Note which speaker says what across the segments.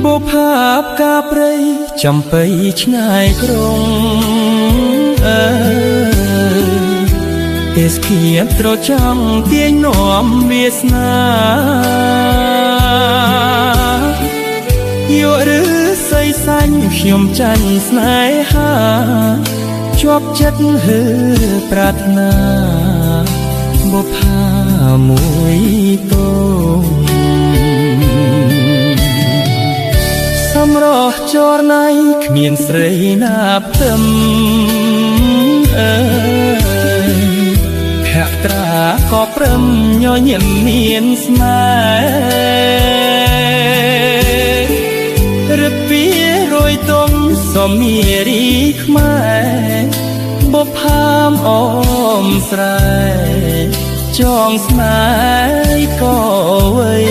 Speaker 1: បុផាបកាព្រៃចំបៃឆ្ងាយក្រុងទេសភាពត្រចង់ទាញនាំវាសនាយកឬស័យសាញ់ខ្ញុំចាញ់ស្នេហាជាប់ចិត្តហឺប្រាថ្នាបុផាមួយតូនសម្រស់ចរណៃគ្មានស្រីណាផ្ទឹមភក្ត្រាក៏ព្រឹមញញឹមមានស្នេហ៍រពីរយទុំសមមារីខ្មែរបុផាមអមស្រែចងស្នេហ៍ក៏វ័យ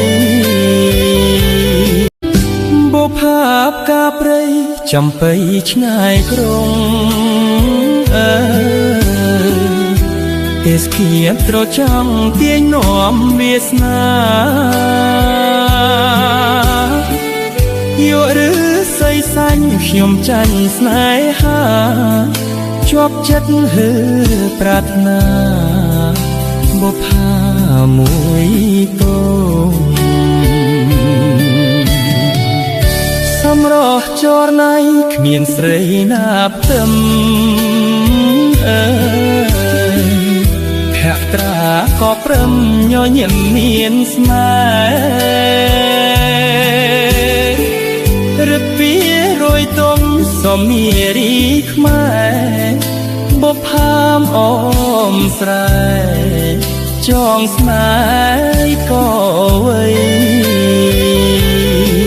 Speaker 1: បុផាបកាព្រៃចំបៃឆ្ងាយក្រុងទេសភាពត្រចង់ទាញនាំវាសនាយកឬស័យសាញ់ខ្ញុំចាញ់ស្នេហាជាប់ចិត្តហឺប្រាថ្នាបុផាមួយតូនសម្រស់ចរណៃគ្មានស្រីណាផ្ទឹមភក្ត្រាក៏ព្រឹមញញឹមមានស្នេហ៍រពីរយទុំសមមារីខ្មែរបុផាមអមស្រែចងស្នេហ៍ក៏វ័យ